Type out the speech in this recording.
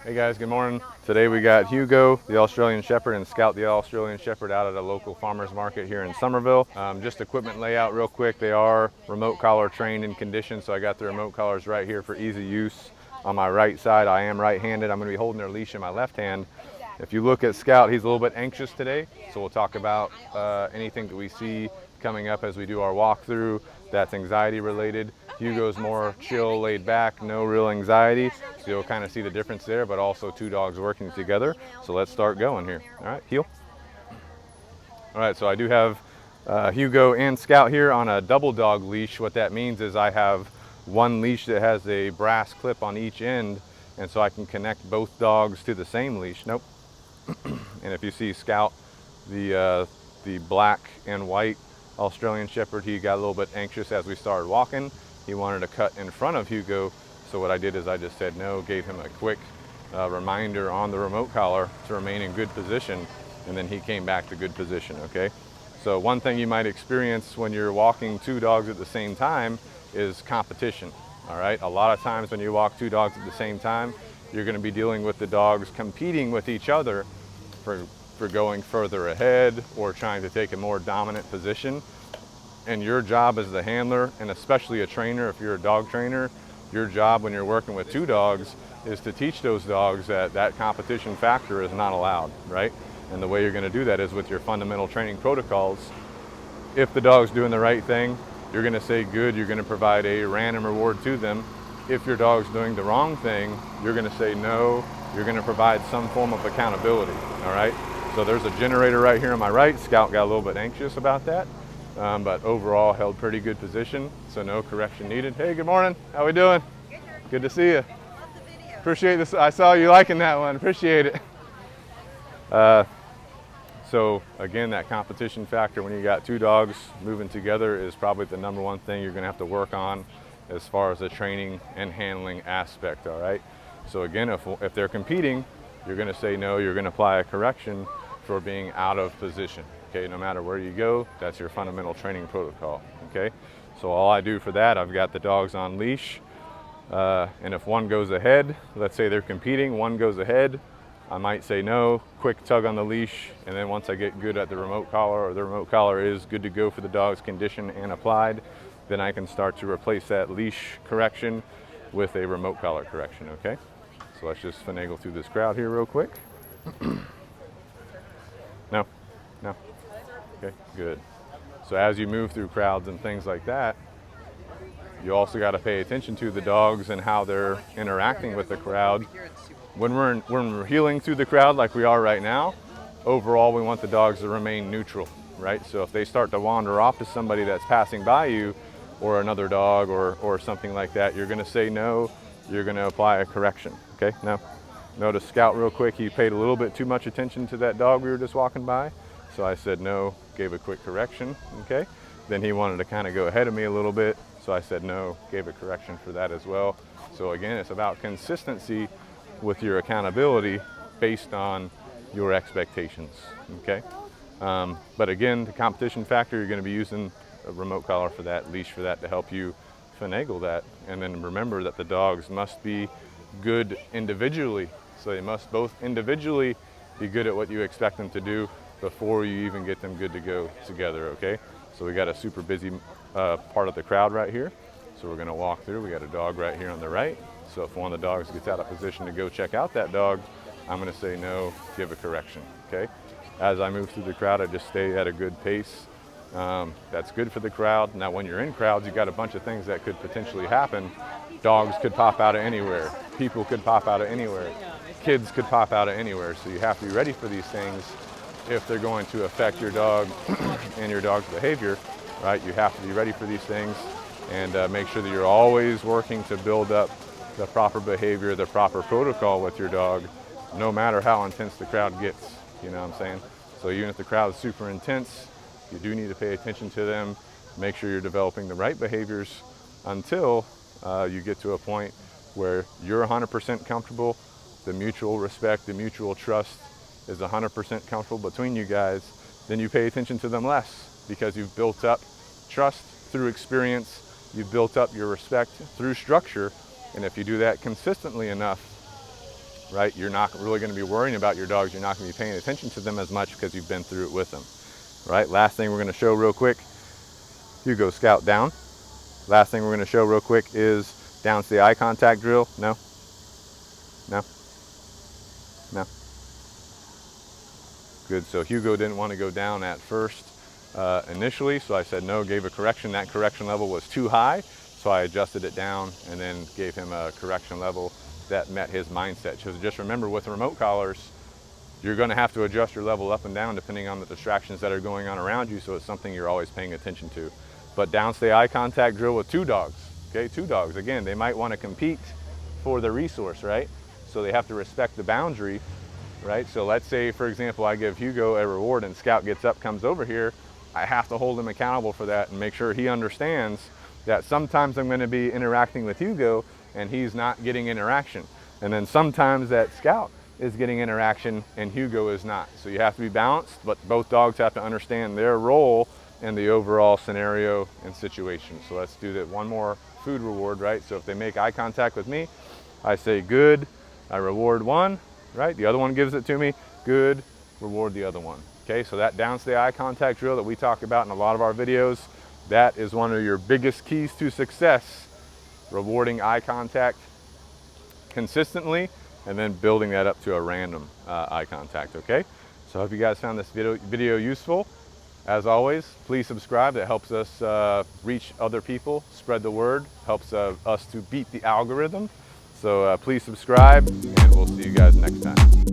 Hey guys, good morning. Today we got Hugo, the Australian Shepherd, and Scout, the Australian Shepherd, out at a local farmer's market here in Somerville. Just equipment layout real quick. They are remote collar trained and conditioned, so I got the remote collars right here for easy use. On my right side, I am right-handed. I'm going to be holding their leash in my left hand. If you look at Scout, he's a little bit anxious today, so we'll talk about anything that we see coming up as we do our walkthrough that's anxiety related. Hugo's more chill, laid back, no real anxiety. So you'll kind of see the difference there, but also two dogs working together. So let's start going here. All right, heel. All right, so I do have Hugo and Scout here on a double dog leash. What that means is I have one leash that has a brass clip on each end, and so I can connect both dogs to the same leash. Nope. And if you see Scout, the black and white Australian Shepherd, he got a little bit anxious as we started walking. He wanted to cut in front of Hugo, so what I did is I just said no, gave him a quick reminder on the remote collar to remain in good position, and then he came back to good position, okay? So one thing you might experience when you're walking two dogs at the same time is competition, all right? A lot of times when you walk two dogs at the same time, you're gonna be dealing with the dogs competing with each other for going further ahead or trying to take a more dominant position. And your job as the handler, and especially a trainer, if you're a dog trainer, your job when you're working with two dogs is to teach those dogs that that competition factor is not allowed, right? And the way you're gonna do that is with your fundamental training protocols. If the dog's doing the right thing, you're gonna say good, you're gonna provide a random reward to them. If your dog's doing the wrong thing, you're gonna say no, you're gonna provide some form of accountability, all right? So there's a generator right here on my right. Scout got a little bit anxious about that, but overall held pretty good position, so no correction needed. Hey, good morning, how we doing? Good to see you. Appreciate this, I saw you liking that one, appreciate it. So again, that competition factor when you got two dogs moving together is probably the number one thing you're gonna have to work on as far as the training and handling aspect, all right? So again, if they're competing, you're gonna say no, you're gonna apply a correction for being out of position, okay? No matter where you go, that's your fundamental training protocol, okay? So all I do for that, I've got the dogs on leash, and if one goes ahead, let's say they're competing, one goes ahead, I might say no, quick tug on the leash, and then once I get good at the remote collar, or the remote collar is good to go for the dog's condition and applied, then I can start to replace that leash correction with a remote collar correction, okay? So let's just finagle through this crowd here real quick. No, no, okay, good. So as you move through crowds and things like that, you also got to pay attention to the dogs and how they're interacting with the crowd. When we're heeling through the crowd like we are right now, overall we want the dogs to remain neutral, right? So if they start to wander off to somebody that's passing by you, or another dog or something like that, you're gonna say no, you're gonna apply a correction, okay? Now, notice Scout real quick, he paid a little bit too much attention to that dog we were just walking by, so I said no, gave a quick correction, okay? Then he wanted to kind of go ahead of me a little bit, so I said no, gave a correction for that as well. So again, it's about consistency with your accountability based on your expectations, okay? But again, the competition factor, you're gonna be using a remote collar for that, leash for that to help you finagle that. And then remember that the dogs must be good individually. So they must both individually be good at what you expect them to do before you even get them good to go together, okay? So we got a super busy part of the crowd right here. So we're gonna walk through. We got a dog right here on the right. So if one of the dogs gets out of position to go check out that dog, I'm gonna say no, give a correction, okay? As I move through the crowd, I just stay at a good pace. That's good for the crowd. Now when you're in crowds, you got a bunch of things that could potentially happen. Dogs could pop out of anywhere. People could pop out of anywhere. Kids could pop out of anywhere. So you have to be ready for these things if they're going to affect your dog and your dog's behavior, right? You have to be ready for these things and make sure that you're always working to build up the proper behavior, the proper protocol with your dog, no matter how intense the crowd gets, you know what I'm saying? So even if the crowd is super intense, you do need to pay attention to them, make sure you're developing the right behaviors until you get to a point where you're 100% comfortable, the mutual respect, the mutual trust is 100% comfortable between you guys, then you pay attention to them less because you've built up trust through experience, you've built up your respect through structure, and if you do that consistently enough, right? You're not really going to be worrying about your dogs. You're not going to be paying attention to them as much because you've been through it with them, right? Last thing we're going to show real quick, Hugo, scout down. Last thing we're going to show real quick is down to the eye contact drill. No, no, no. Good. So Hugo didn't want to go down at first initially, so I said no, gave a correction. That correction level was too high, so I adjusted it down and then gave him a correction level that met his mindset. So just remember, with remote collars, you're going to have to adjust your level up and down depending on the distractions that are going on around you, so it's something you're always paying attention to. But downstay eye contact drill with 2 dogs, okay? 2 dogs. Again, they might want to compete for the resource, right? So they have to respect the boundary, right? So let's say, for example, I give Hugo a reward and Scout gets up, comes over here. I have to hold him accountable for that and make sure he understands that sometimes I'm going to be interacting with Hugo and he's not getting interaction. And then sometimes that Scout is getting interaction and Hugo is not. So you have to be balanced, but both dogs have to understand their role in the overall scenario and situation. So let's do that one more food reward, right? So if they make eye contact with me, I say good, I reward one, right? The other one gives it to me, good, reward the other one. Okay, so that downstay eye contact drill that we talk about in a lot of our videos, that is one of your biggest keys to success, rewarding eye contact consistently and then building that up to a random eye contact, okay? So I hope you guys found this video useful. As always, please subscribe. That helps us reach other people, spread the word, helps us to beat the algorithm. So please subscribe, and we'll see you guys next time.